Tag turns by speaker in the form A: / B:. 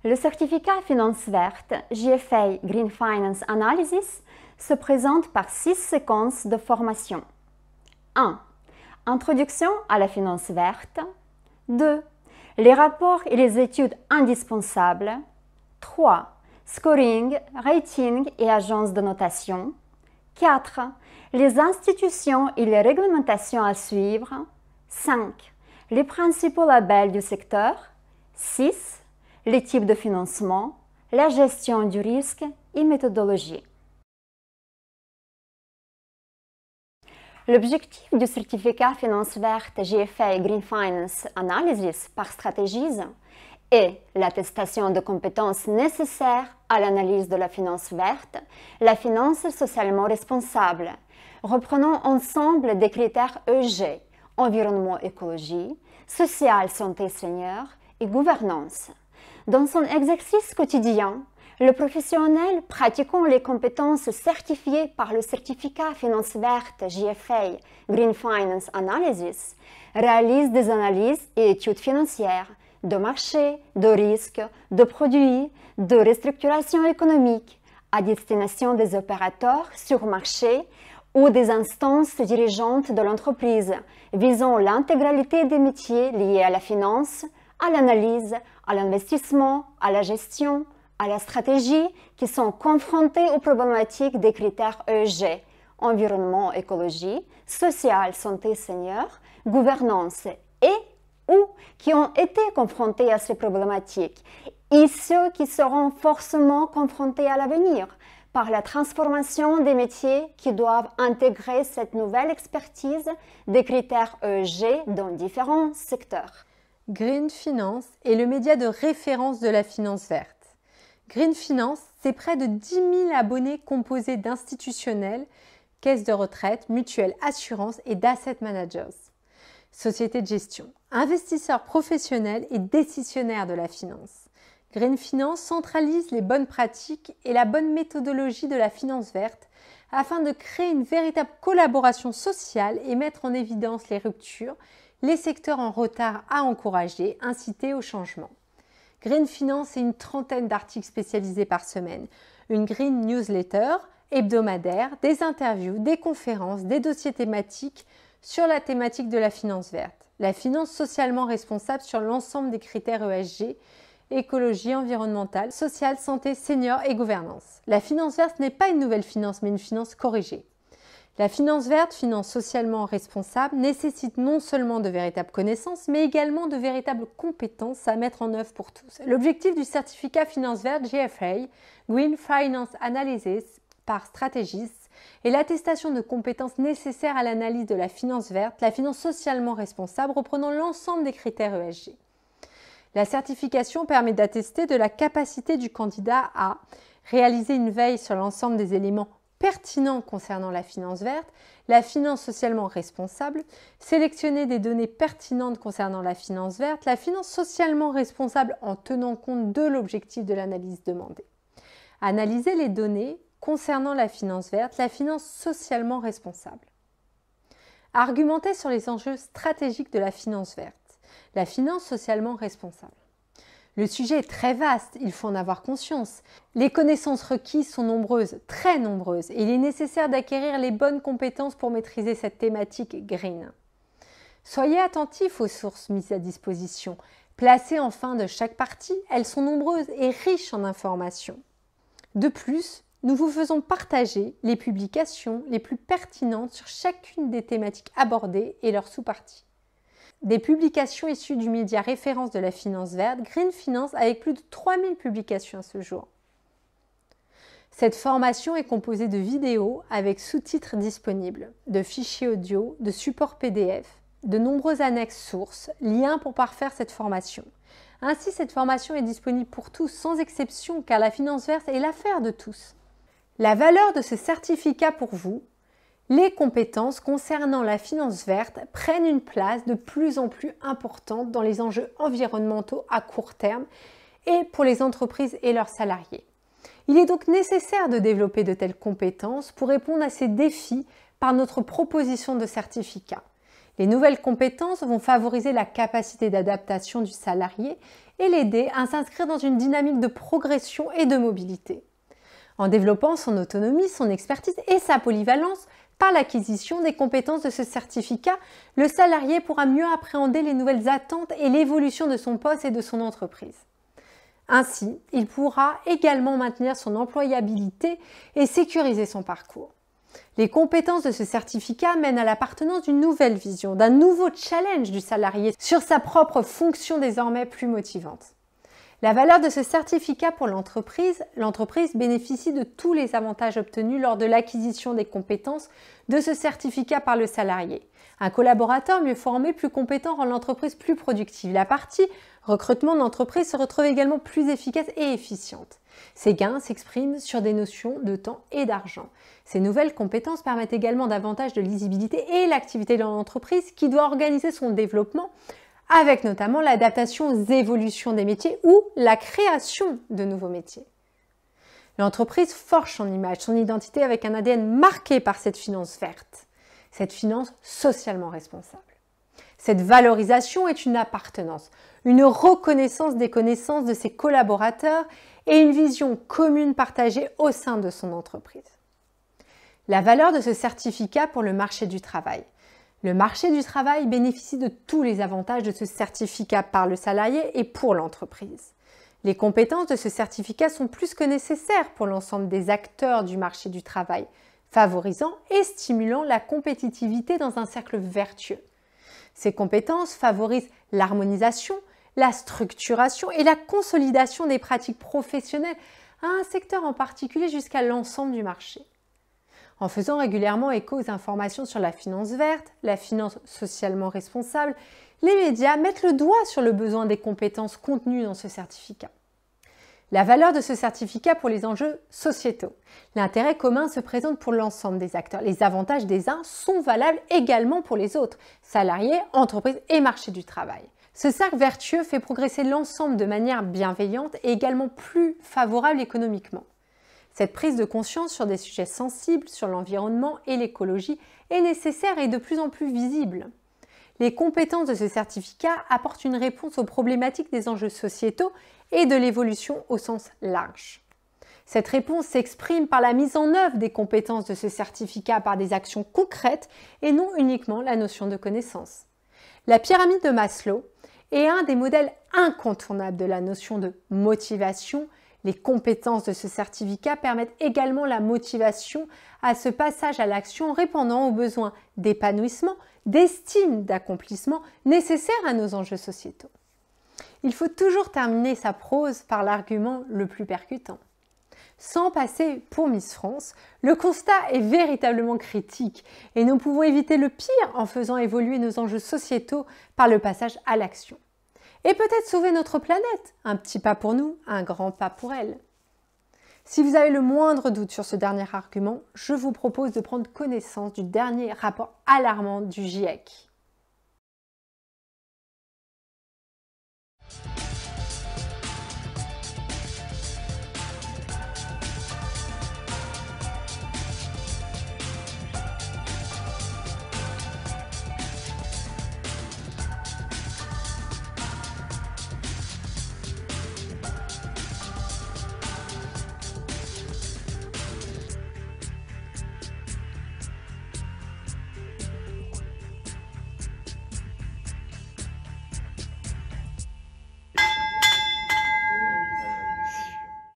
A: Le certificat Finance verte GFA Green Finance Analysis se présente par 6 séquences de formation. 1. Introduction à la finance verte. 2. Les rapports et les études indispensables. 3. Scoring, rating et agences de notation. 4. Les institutions et les réglementations à suivre. 5. Les principaux labels du secteur. 6. Les types de financement, la gestion du risque et méthodologie. L'objectif du certificat Finance verte GFA Green Finance Analysis par Strategies est l'attestation de compétences nécessaires à l'analyse de la finance verte, la finance socialement responsable. Reprenons ensemble des critères EG, environnement, écologie, social, santé, senior et gouvernance. Dans son exercice quotidien, le professionnel pratiquant les compétences certifiées par le certificat Finance verte GFA Green Finance Analysis réalise des analyses et études financières, de marché, de risques, de produits, de restructuration économique à destination des opérateurs sur marché ou des instances dirigeantes de l'entreprise visant l'intégralité des métiers liés à la finance, à l'analyse, à l'investissement, à la gestion, à la stratégie qui sont confrontés aux problématiques des critères EG, environnement, écologie, social, santé, senior, gouvernance et ou qui ont été confrontés à ces problématiques et ceux qui seront forcément confrontés à l'avenir par la transformation des métiers qui doivent intégrer cette nouvelle expertise des critères EG dans différents secteurs.
B: Green Finance est le média de référence de la finance verte. Green Finance, c'est près de 10 000 abonnés composés d'institutionnels, caisses de retraite, mutuelles, assurances et d'asset managers, sociétés de gestion, investisseurs professionnels et décisionnaires de la finance. Green Finance centralise les bonnes pratiques et la bonne méthodologie de la finance verte afin de créer une véritable collaboration sociale et mettre en évidence les ruptures, les secteurs en retard à encourager, inciter au changement. Green Finance est une trentaine d'articles spécialisés par semaine, une Green Newsletter hebdomadaire, des interviews, des conférences, des dossiers thématiques sur la thématique de la finance verte, la finance socialement responsable sur l'ensemble des critères ESG, écologie, environnementale, sociale, santé, senior et gouvernance. La finance verte n'est pas une nouvelle finance, mais une finance corrigée. La finance verte, finance socialement responsable, nécessite non seulement de véritables connaissances, mais également de véritables compétences à mettre en œuvre pour tous. L'objectif du certificat Finance verte GFA, Green Finance Analysis par Strategies, est l'attestation de compétences nécessaires à l'analyse de la finance verte, la finance socialement responsable, reprenant l'ensemble des critères ESG. La certification permet d'attester de la capacité du candidat à réaliser une veille sur l'ensemble des éléments pertinents concernant la finance verte, la finance socialement responsable, sélectionner des données pertinentes concernant la finance verte, la finance socialement responsable en tenant compte de l'objectif de l'analyse demandée. Analyser les données concernant la finance verte, la finance socialement responsable. Argumenter sur les enjeux stratégiques de la finance verte, la finance socialement responsable. Le sujet est très vaste, il faut en avoir conscience. Les connaissances requises sont nombreuses, très nombreuses, et il est nécessaire d'acquérir les bonnes compétences pour maîtriser cette thématique green. Soyez attentifs aux sources mises à disposition. Placées en fin de chaque partie, elles sont nombreuses et riches en informations. De plus, nous vous faisons partager les publications les plus pertinentes sur chacune des thématiques abordées et leurs sous-parties. Des publications issues du média référence de la finance verte, Green Finance, avec plus de 3000 publications à ce jour. Cette formation est composée de vidéos avec sous-titres disponibles, de fichiers audio, de supports PDF, de nombreuses annexes sources, liens pour parfaire cette formation. Ainsi, cette formation est disponible pour tous, sans exception, car la finance verte est l'affaire de tous. La valeur de ce certificat pour vous, les compétences concernant la finance verte prennent une place de plus en plus importante dans les enjeux environnementaux à court terme et pour les entreprises et leurs salariés. Il est donc nécessaire de développer de telles compétences pour répondre à ces défis par notre proposition de certificat. Les nouvelles compétences vont favoriser la capacité d'adaptation du salarié et l'aider à s'inscrire dans une dynamique de progression et de mobilité. En développant son autonomie, son expertise et sa polyvalence, par l'acquisition des compétences de ce certificat, le salarié pourra mieux appréhender les nouvelles attentes et l'évolution de son poste et de son entreprise. Ainsi, il pourra également maintenir son employabilité et sécuriser son parcours. Les compétences de ce certificat mènent à l'appartenance d'une nouvelle vision, d'un nouveau challenge du salarié sur sa propre fonction désormais plus motivante. La valeur de ce certificat pour l'entreprise bénéficie de tous les avantages obtenus lors de l'acquisition des compétences de ce certificat par le salarié. Un collaborateur mieux formé, plus compétent rend l'entreprise plus productive. La partie recrutement de l'entreprise se retrouve également plus efficace et efficiente. Ces gains s'expriment sur des notions de temps et d'argent. Ces nouvelles compétences permettent également davantage de lisibilité et l'activité de l'entreprise qui doit organiser son développement avec notamment l'adaptation aux évolutions des métiers ou la création de nouveaux métiers. L'entreprise forge son image, son identité avec un ADN marqué par cette finance verte, cette finance socialement responsable. Cette valorisation est une appartenance, une reconnaissance des connaissances de ses collaborateurs et une vision commune partagée au sein de son entreprise. La valeur de ce certificat pour le marché du travail. Le marché du travail bénéficie de tous les avantages de ce certificat par le salarié et pour l'entreprise. Les compétences de ce certificat sont plus que nécessaires pour l'ensemble des acteurs du marché du travail, favorisant et stimulant la compétitivité dans un cercle vertueux. Ces compétences favorisent l'harmonisation, la structuration et la consolidation des pratiques professionnelles à un secteur en particulier jusqu'à l'ensemble du marché. En faisant régulièrement écho aux informations sur la finance verte, la finance socialement responsable, les médias mettent le doigt sur le besoin des compétences contenues dans ce certificat. La valeur de ce certificat pour les enjeux sociétaux. L'intérêt commun se présente pour l'ensemble des acteurs. Les avantages des uns sont valables également pour les autres, salariés, entreprises et marché du travail. Ce cercle vertueux fait progresser l'ensemble de manière bienveillante et également plus favorable économiquement. Cette prise de conscience sur des sujets sensibles, sur l'environnement et l'écologie, est nécessaire et de plus en plus visible. Les compétences de ce certificat apportent une réponse aux problématiques des enjeux sociétaux et de l'évolution au sens large. Cette réponse s'exprime par la mise en œuvre des compétences de ce certificat par des actions concrètes et non uniquement la notion de connaissance. La pyramide de Maslow est un des modèles incontournables de la notion de motivation. Les compétences de ce certificat permettent également la motivation à ce passage à l'action répondant aux besoins d'épanouissement, d'estime, d'accomplissement nécessaires à nos enjeux sociétaux. Il faut toujours terminer sa prose par l'argument le plus percutant. Sans passer pour Miss France, le constat est véritablement critique et nous pouvons éviter le pire en faisant évoluer nos enjeux sociétaux par le passage à l'action. Et peut-être sauver notre planète, un petit pas pour nous, un grand pas pour elle. Si vous avez le moindre doute sur ce dernier argument, je vous propose de prendre connaissance du dernier rapport alarmant du GIEC.